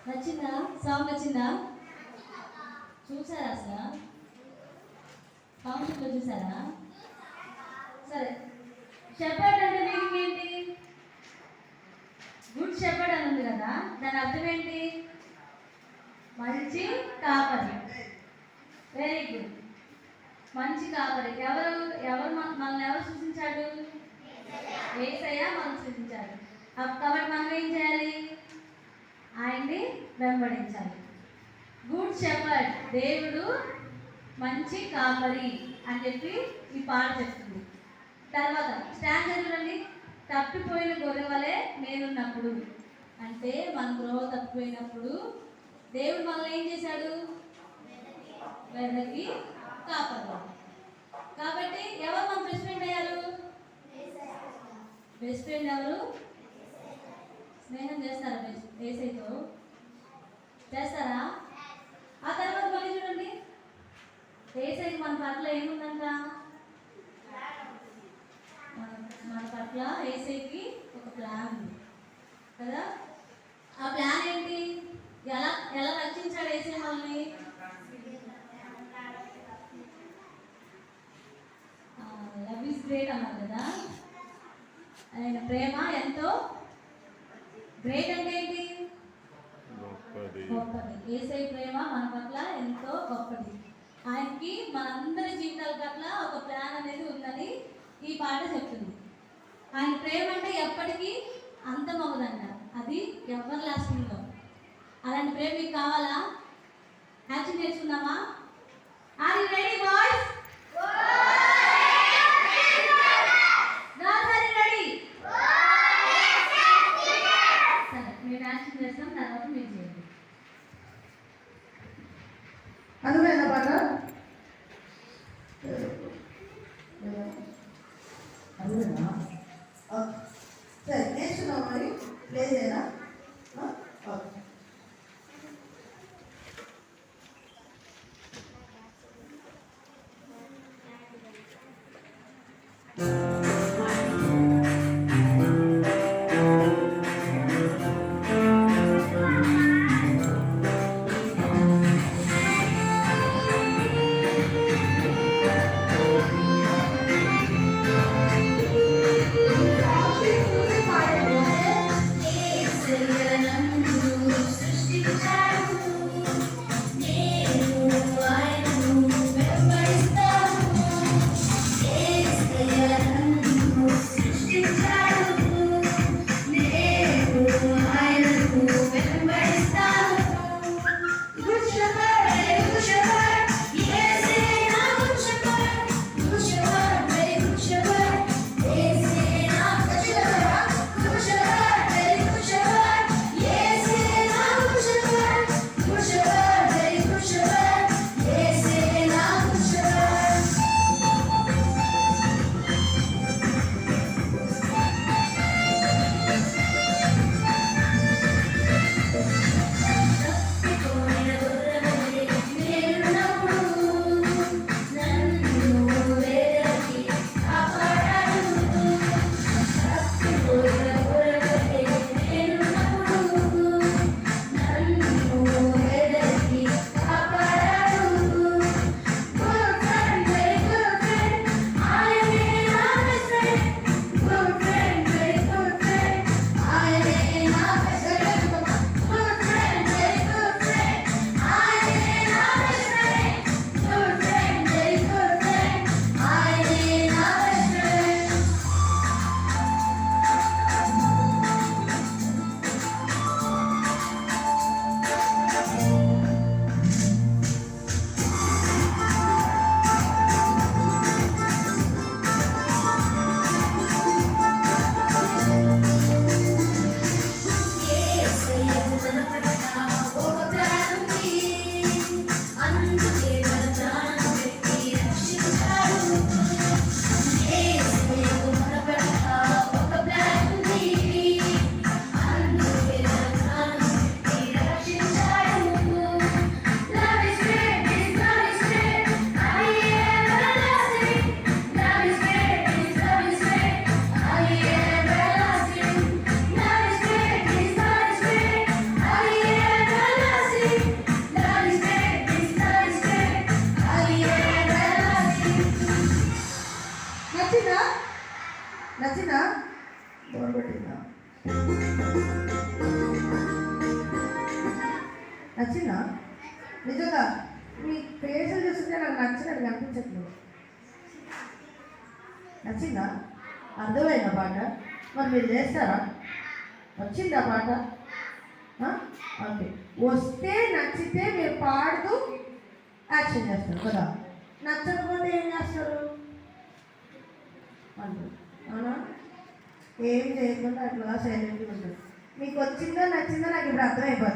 నచ్చిందా? సాంగ్ నచ్చిందా? చూసారా అసలు? ఫంక్షన్లో చూసారా? సరే, షెపర్డ్ అంటే మీనింగ్ ఏంటి? గుడ్ షెపర్డ్ అని ఉంది కదా, దాని అర్థం ఏంటి? మంచి కాపరి. వెరీ గుడ్, మంచి కాపరి. ఎవరు ఎవరు మనల్ని ఎవరు సూచించాడు? యేసయ్య మనం సూచించాడు. కాబట్టి మనం ఏం చేయాలి? ఆయన్ని వెంబడించాలి. గుడ్ షెపర్డ్, దేవుడు మంచి కాపరి అని చెప్పి ఈ పాట చెప్తుంది. తర్వాత స్టాండ్ చూడండి. తప్పిపోయిన గొర్రె వలె నేనున్నప్పుడు, అంటే మన గ్రోహ తప్పిపోయినప్పుడు దేవుడు మనల్ని ఏం చేశాడు? వెదకి కాపాడాడు. కాబట్టి ఎవరు మన బెస్ట్ ఫ్రెండ్ అయ్యారు? బెస్ట్ ఫ్రెండ్ ఎవరు? స్నేహం చేస్తారా యేసయ్యతో? చేస్తారా? ఆ తర్వాత మళ్ళీ చూడండి, యేసయ్యకి మన పట్ల ఏముందంట? మన పట్ల యేసయ్యకి ఒక ప్లాన్ ఉంది కదా. ఆ ప్లాన్ ఏంటి? ఎలా ఎలా రక్షించాడు యేసయ్య మనల్ని? లవ్ ఈజ్ గ్రేట్ అన్నారు కదా. ఆయన ప్రేమ ఎంతో గ్రేట్. అంటే ఏంటి? గొప్పది. యేసయ్య ప్రేమ మన పట్ల ఎంతో గొప్పది. ఆయనకి మనందరి జీవితాల పట్ల ఒక ప్లాన్ అనేది ఉందని ఈ పాట చెప్తుంది. ఆయన ప్రేమ అంటే ఎప్పటికీ అంతమవ్వదంట, అది ఎవర్ లాస్టింగ్లో. అలాంటి ప్రేమ మీకు కావాలా? యాక్షన్ నేర్చుకుందామా? Are you ready boys? అనువైన పాట అనువేనా? సరే, నేర్చుకున్నాం. మరి లేదేనా? ఓకే. నచ్చిందా? నిజంగా మీ ఫేసులు చూస్తుంటే నాకు నచ్చినట్టు కనిపించట్లేదు. నచ్చిందా? అర్థమైందా పాట? మరి మీరు చేస్తారా? వచ్చిందా పాట? ఓకే. వస్తే నచ్చితే మీరు పాడుతూ యాక్షన్ చేస్తారు కదా. నచ్చకపోతే ఏం చేస్తారు? అంటారు. అవునా? ఏం చేయకుండా అట్లా సైలెంట్గా ఉంటుంది. మీకు వచ్చిందో నచ్చిందో నాకు ఇప్పుడు అర్థమైపోతుంది.